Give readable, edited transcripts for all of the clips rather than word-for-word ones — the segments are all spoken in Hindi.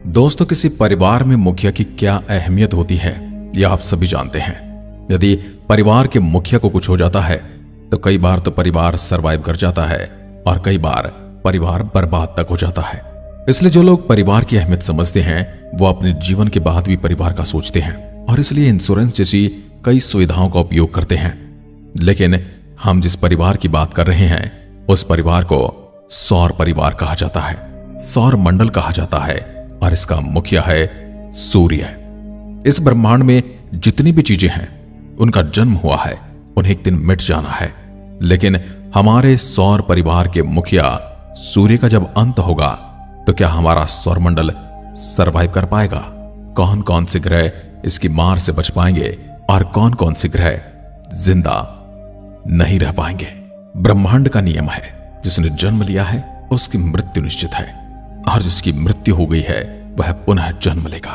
दोस्तों, किसी परिवार में मुखिया की क्या अहमियत होती है ये आप सभी जानते हैं। यदि परिवार के मुखिया को कुछ हो जाता है तो कई बार तो परिवार सरवाइव कर जाता है और कई बार परिवार बर्बाद तक हो जाता है। इसलिए जो लोग परिवार की अहमियत समझते हैं वो अपने जीवन के बाद भी परिवार का सोचते हैं और इसलिए इंश्योरेंस जैसी कई सुविधाओं का उपयोग करते हैं। लेकिन हम जिस परिवार की बात कर रहे हैं उस परिवार को सौर परिवार कहा जाता है, सौर मंडल कहा जाता है और इसका मुखिया है सूर्य। इस ब्रह्मांड में जितनी भी चीजें हैं उनका जन्म हुआ है, उन्हें एक दिन मिट जाना है। लेकिन हमारे सौर परिवार के मुखिया सूर्य का जब अंत होगा तो क्या हमारा सौरमंडल सरवाइव कर पाएगा? कौन कौन से ग्रह इसकी मार से बच पाएंगे और कौन कौन से ग्रह जिंदा नहीं रह पाएंगे? ब्रह्मांड का नियम है, जिसने जन्म लिया है उसकी मृत्यु निश्चित है और जिसकी मृत्यु हो गई है वह पुनः जन्म लेगा।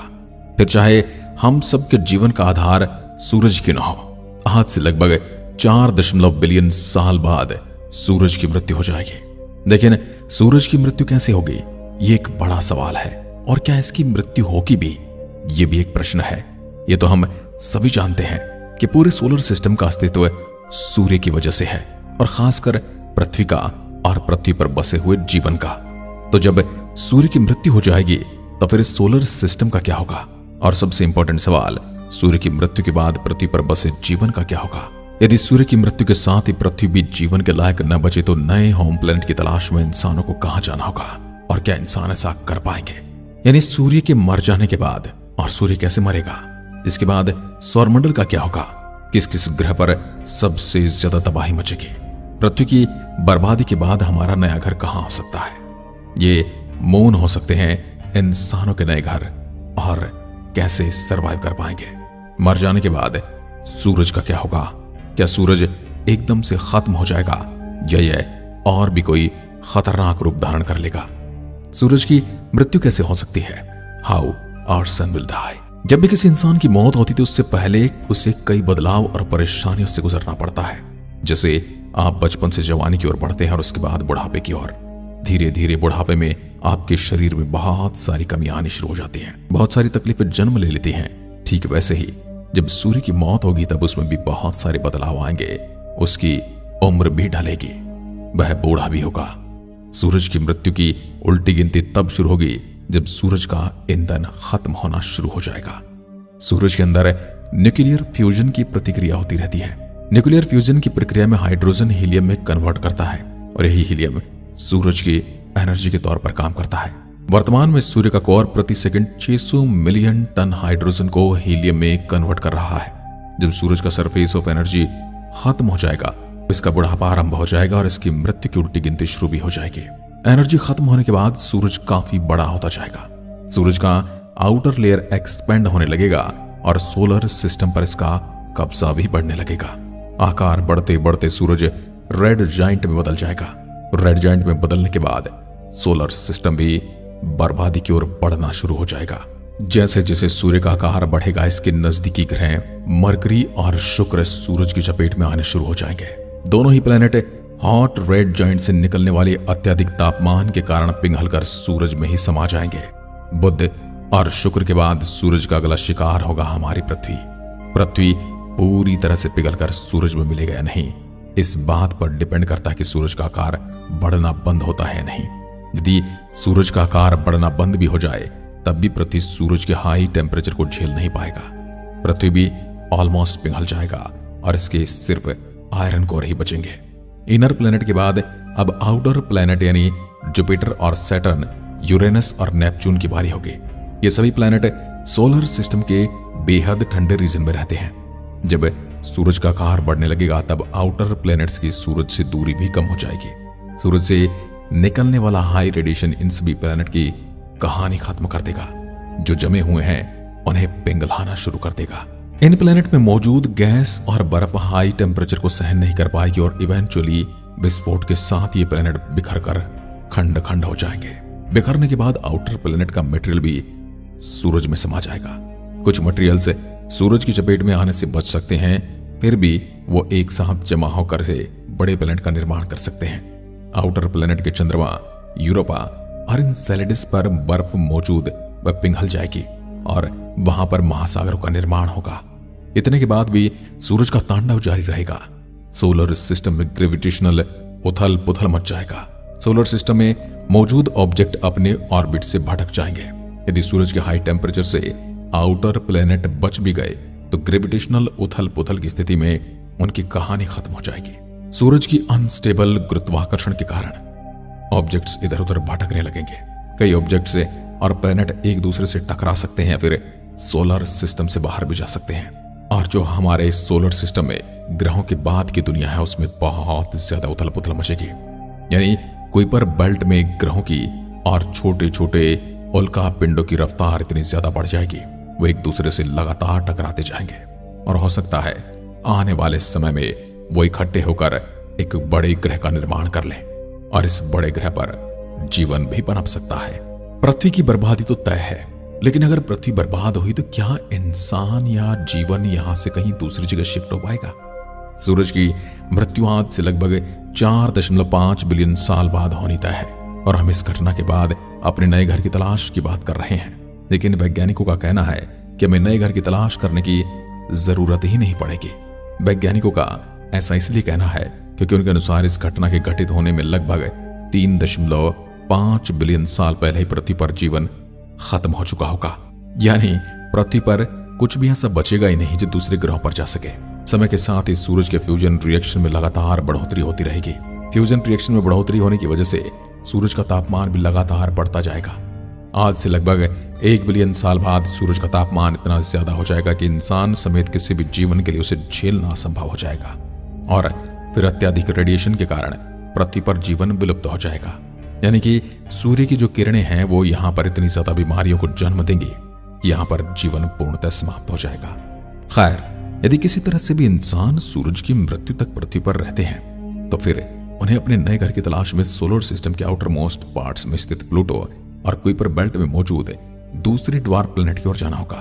फिर चाहे हम सबके जीवन का आधार सूरज क्यों न हो, आज से लगभग 4 बिलियन साल बाद सूरज की मृत्यु हो जाएगी। लेकिन सूरज की मृत्यु कैसे होगी, ये एक बड़ा सवाल है। और क्या इसकी मृत्यु होगी भी, ये भी एक प्रश्न है। ये तो हम सभी जानते हैं कि पूरे सोलर सिस्टम का अस्तित्व सूर्य की वजह से है और खासकर पृथ्वी का और पृथ्वी पर बसे हुए जीवन का। तो जब सूर्य की मृत्यु हो जाएगी तो फिर इस सोलर सिस्टम का क्या होगा? और सबसे इंपॉर्टेंट सवाल, सूर्य की मृत्यु के बाद पृथ्वी पर बसे जीवन का क्या होगा? यदि सूर्य की मृत्यु के साथ ही पृथ्वी भी जीवन के लायक न बचे तो नए होम प्लैनेट की तलाश में इंसानों को कहां जाना होगा और क्या इंसान ऐसा कर पाएंगे? यानी सूर्य के मर जाने के बाद, और सूर्य कैसे मरेगा, इसके बाद सौरमंडल का क्या होगा? किस किस ग्रह पर सबसे ज्यादा तबाही मचेगी? पृथ्वी की बर्बादी के बाद हमारा नया घर कहां हो सकता है? ये मून हो सकते हैं इंसानों के नए घर, और कैसे सरवाइव कर पाएंगे? मर जाने के बाद सूरज का क्या होगा? क्या सूरज एकदम से खत्म हो जाएगा या यह और भी कोई खतरनाक रूप धारण कर लेगा? सूरज की मृत्यु कैसे हो सकती है? How our son will die. जब भी किसी इंसान की मौत होती है तो उससे पहले उसे कई बदलाव और परेशानियों से गुजरना पड़ता है। जैसे आप बचपन से जवानी की ओर बढ़ते हैं और उसके बाद बुढ़ापे की ओर। धीरे धीरे बुढ़ापे में आपके शरीर में बहुत सारी कमियां आनी शुरू हो जाती हैं, बहुत सारी तकलीफें जन्म ले लेती हैं। ठीक वैसे ही जब सूर्य की मौत होगी तब उसमें भी बहुत सारे बदलाव आएंगे। उसकी उम्र भी ढलेगी, वह बूढ़ा भी होगा। सूरज की मृत्यु की उल्टी गिनती तब शुरू होगी जब सूरज का ईंधन खत्म होना शुरू हो जाएगा। सूरज के अंदर न्यूक्लियर फ्यूजन की प्रतिक्रिया होती रहती है। न्यूक्लियर फ्यूजन की प्रक्रिया में हाइड्रोजन हीलियम में कन्वर्ट करता है और यही हीलियम सूरज की एनर्जी के तौर पर काम करता है। वर्तमान में सूर्य का कोर प्रति सेकंड 600 मिलियन टन हाइड्रोजन को हीलियम में कन्वर्ट कर रहा है। जब सूरज का सरफेस ऑफ एनर्जी खत्म हो जाएगा, इसका बुढ़ापा आरंभ हो जाएगा और इसकी मृत्यु की उल्टी गिनती शुरू भी हो जाएगी। एनर्जी खत्म होने के बाद सूरज काफी बड़ा होता जाएगा। सूरज का आउटर लेयर एक्सपेंड होने लगेगा और सोलर सिस्टम पर इसका कब्जा भी बढ़ने लगेगा। आकार बढ़ते बढ़ते सूरज रेड जाइंट में बदल जाएगा। रेड जाइंट में बदलने के बाद सोलर सिस्टम भी बर्बादी की ओर बढ़ना शुरू हो जाएगा। जैसे जैसे सूर्य का आकार बढ़ेगा, इसके नजदीकी ग्रह मरकरी और शुक्र सूरज की चपेट में आने शुरू हो जाएंगे। दोनों ही प्लैनेट हॉट रेड जाइंट से निकलने वाले अत्यधिक तापमान के कारण पिघलकर सूरज में ही समा जाएंगे। बुध और शुक्र के बाद सूरज का अगला शिकार होगा हमारी पृथ्वी। पृथ्वी पूरी तरह से पिघलकर सूरज में मिलेगा या नहीं, इस बात पर डिपेंड करता है कि सूरज का आकार बढ़ना बंद होता है या नहीं। यदि सूरज का आकार बढ़ना बंद भी हो जाए तब भी पृथ्वी सूरज के हाई टेम्परेचर को झेल नहीं पाएगा। पृथ्वी भी ऑलमोस्ट पिघल जाएगा और इसके सिर्फ आयरन कोर ही बचेंगे। इनर प्लैनेट के बाद अब आउटर प्लैनेट यानी जुपिटर और सैटर्न, यूरेनस और नेपच्यून की बारी होगी। ये सभी प्लैनेट सोलर सिस्टम के बेहद ठंडे रीजन में रहते हैं। जब सूरज का आकार बढ़ने लगेगा तब आउटर प्लैनेट्स की सूरज से दूरी भी कम हो जाएगी। सूरज से निकलने वाला हाई रेडिएशन इन सभी प्लैनेट की कहानी खत्म कर देगा। जो जमे हुए हैं उन्हें पिघलाना शुरू कर देगा। इन प्लैनेट में मौजूद गैस और बर्फ हाई टेम्परेचर को सहन नहीं कर पाएगी और इवेंचुअली विस्फोट के साथ ये प्लैनेट बिखर कर खंड खंड हो जाएंगे। बिखरने के बाद आउटर प्लैनेट का मटेरियल भी सूरज में समा जाएगा। कुछ मटेरियल से सूरज की चपेट में आने से बच सकते हैं, फिर भी वो एक साथ जमा होकर बड़े प्लैनेट का निर्माण कर सकते हैं। आउटर प्लैनेट के चंद्रमा, यूरोपा और एनसेलेडस पर बर्फ मौजूद वह पिघल जाएगी और वहां पर महासागरों का निर्माण होगा। इतने के बाद भी सूरज का तांडव जारी रहेगा। सोलर सिस्टम में ग्रेविटेशनल उथल पुथल मच जाएगा। सोलर सिस्टम में मौजूद ऑब्जेक्ट अपने ऑर्बिट से भटक जाएंगे। यदि सूरज के हाई टेम्परेचर से आउटर प्लेनेट बच भी गए तो ग्रेविटेशनल उथल पुथल की स्थिति में उनकी कहानी खत्म हो जाएगी। सूरज की अनस्टेबल गुरुत्वाकर्षण के कारण ऑब्जेक्ट्स इधर उधर भटकने लगेंगे। कई ऑब्जेक्ट्स और प्लेनेट एक दूसरे से टकरा सकते हैं, फिर सोलर सिस्टम से बाहर भी जा सकते हैं। और जो हमारे सोलर सिस्टम में ग्रहों के बाद की दुनिया है उसमें बहुत ज्यादा उथल पुथल मचेगी। यानी कुइपर बेल्ट में ग्रहों की और छोटे छोटे उल्का पिंडों की रफ्तार इतनी ज्यादा बढ़ जाएगी, वो एक दूसरे से लगातार टकराते जाएंगे और हो सकता है आने वाले समय में वो इकट्ठे होकर एक बड़े ग्रह का निर्माण कर लें और इस बड़े ग्रह पर जीवन भी पनप सकता है। पृथ्वी की बर्बादी तो तय है, लेकिन अगर पृथ्वी बर्बाद हुई तो क्या इंसान या जीवन यहां से कहीं दूसरी जगह शिफ्ट हो पाएगा? सूरज की मृत्यु आज से लगभग 4.5 बिलियन साल बाद होनी तय है और हम इस घटना के बाद अपने नए घर की तलाश की बात कर रहे हैं। लेकिन वैज्ञानिकों का कहना है कि हमें नए घर की तलाश करने की जरूरत ही नहीं पड़ेगी। वैज्ञानिकों का ऐसा इसलिए कहना है क्योंकि उनके अनुसार इस घटना के घटित होने में लगभग 3.5 बिलियन साल पहले ही पृथ्वी पर जीवन खत्म हो चुका होगा। यानी पृथ्वी पर कुछ भी ऐसा बचेगा ही नहीं जो दूसरे ग्रहों पर जा सके। समय के साथ इस सूरज के फ्यूजन रिएक्शन में लगातार बढ़ोतरी होती रहेगी। फ्यूजन रिएक्शन में बढ़ोतरी होने की वजह से सूरज का तापमान भी लगातार बढ़ता जाएगा। आज से लगभग 1 बिलियन साल बाद सूरज का तापमान इतना ज्यादा हो जाएगा कि इंसान समेत किसी भी जीवन के लिए उसे झेलना असंभव हो जाएगा और फिर अत्यधिक रेडिएशन के कारण पृथ्वी पर जीवन विलुप्त हो जाएगा। यानी कि सूर्य की जो किरणें हैं वो यहां पर इतनी ज्यादा बीमारियों को जन्म देंगी कि यहां पर जीवन पूर्णतः समाप्त हो जाएगा। खैर, यदि किसी तरह से भी इंसान सूरज की मृत्यु तक पृथ्वी पर रहते हैं तो फिर उन्हें अपने नए घर की तलाश में सोलर सिस्टम के आउटर मोस्ट पार्ट्स में स्थित प्लूटो और कुइपर बेल्ट में मौजूद दूसरे ड्वार्फ प्लेनेट की ओर जाना होगा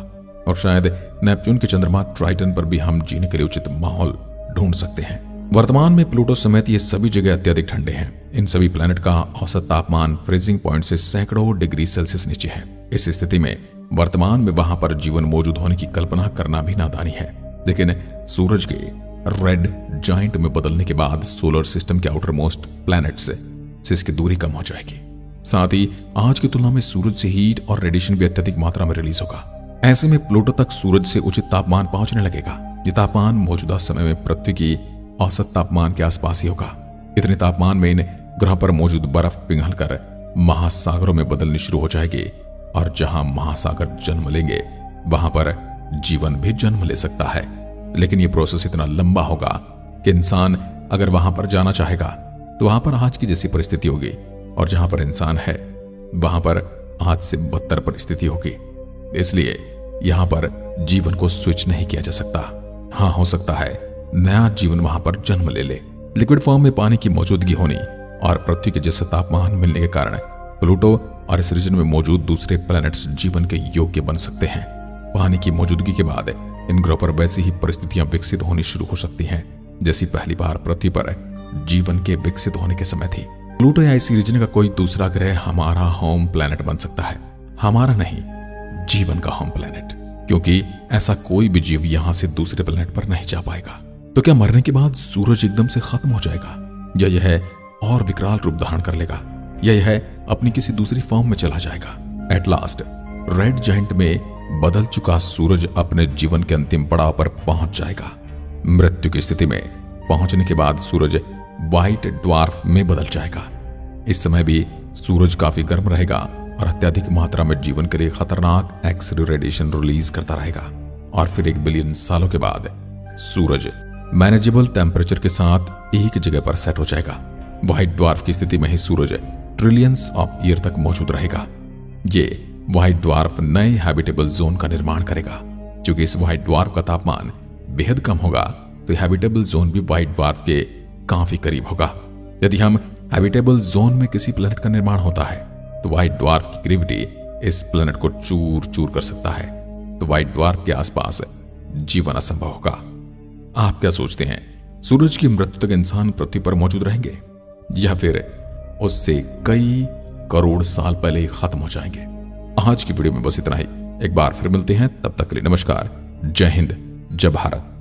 और शायद नेपच्यून के चंद्रमा ट्राइटन पर भी हम जीने के लिए उचित माहौल ढूंढ सकते हैं। वर्तमान में प्लूटो समेत ये सभी जगह अत्यधिक ठंडे हैं। इन सभी प्लेनेट का औसत तापमान फ्रीजिंग पॉइंट से सैकड़ों डिग्री सेल्सियस नीचे है। इस स्थिति में वर्तमान में वहां पर जीवन मौजूद होने की कल्पना करना भी नादानी है। लेकिन सूरज के रेड जाइंट में बदलने के बाद सोलर सिस्टम के आउटर मोस्ट प्लैनेट से इसकी दूरी कम हो जाएगी। साथ ही आज की तुलना में सूरज से हीट और रेडिएशन भी अत्यधिक मात्रा में रिलीज होगा। ऐसे में प्लूटो तक सूरज से उचित तापमान पहुंचने लगेगा। ये तापमान मौजूदा समय में पृथ्वी की औसत तापमान के आसपास ही होगा। इतने तापमान में इन ग्रह पर मौजूद बर्फ पिघलकर महासागरों में बदलनी शुरू हो जाएगी और जहां महासागर जन्म लेंगे वहां पर जीवन भी जन्म ले सकता है। लेकिन यह प्रोसेस इतना लंबा होगा कि इंसान अगर वहां पर जाना चाहेगा तो वहां पर आज की जैसी परिस्थिति होगी और जहां पर इंसान है वहां पर आज से बदतर परिस्थिति होगी। इसलिए यहां पर जीवन को स्विच नहीं किया जा सकता। हाँ, हो सकता है नया जीवन वहां पर जन्म ले ले। लिक्विड फॉर्म में पानी की मौजूदगी होने और पृथ्वी के जैसा तापमान मिलने के कारण प्लूटो और इस रीजन में मौजूद दूसरे प्लैनेट्स जीवन के योग्य बन सकते हैं। पानी की मौजूदगी के बाद इन ग्रहों पर वैसी ही परिस्थितियां विकसित होनी शुरू हो सकती हैं जैसी पहली बार पृथ्वी पर जीवन के विकसित होने के समय थी। प्लूटो या इसी रीजन का कोई दूसरा ग्रह हमारा होम प्लैनेट बन सकता है। हमारा नहीं, जीवन का होम प्लैनेट, क्योंकि ऐसा कोई भी जीव यहां से दूसरे प्लैनेट पर नहीं जा पाएगा। तो क्या मरने के बाद सूरज एकदम से खत्म हो जाएगा, या यह और विकराल रूप धारण कर लेगा, या यह अपनी किसी दूसरी फॉर्म में चला जाएगा? एट लास्ट रेड जाइंट में बदल चुका सूरज अपने जीवन के अंतिम पड़ाव पर पहुंच जाएगा। मृत्यु की स्थिति में पहुंचने के बाद सूरज व्हाइट ड्वार्फ में बदल जाएगा। इस समय भी सूरज काफी गर्म रहेगा और अत्यधिक मात्रा में जीवन के लिए खतरनाक एक्स-रे रेडिएशन रिलीज करता रहेगा। और फिर 1 बिलियन सालों के बाद सूरज मैनेजेबल टेम्परेचर के साथ एक जगह पर सेट हो जाएगा। व्हाइट ड्वार्फ की स्थिति में ही सूरज ट्रिलियंस ऑफ ईयर तक मौजूद रहेगा। ये व्हाइट ड्वार्फ नए हैबिटेबल जोन का निर्माण करेगा। क्योंकि इस व्हाइट ड्वार्फ का तापमान बेहद कम होगा तो हैबिटेबल जोन भी व्हाइट ड्वार्फ के काफी करीब होगा। यदि हम हैबिटेबल जोन में किसी प्लैनेट का निर्माण होता है तो व्हाइट ड्वार्फ की ग्रेविटी इस प्लैनेट को चूर चूर कर सकता है। तो व्हाइट ड्वार्फ के आसपास जीवन असंभव होगा। आप क्या सोचते हैं, सूरज की मृत्यु तक इंसान पृथ्वी पर मौजूद रहेंगे या फिर उससे कई करोड़ साल पहले ही खत्म हो जाएंगे? आज की वीडियो में बस इतना ही। एक बार फिर मिलते हैं, तब तक के लिए नमस्कार। जय हिंद, जय भारत।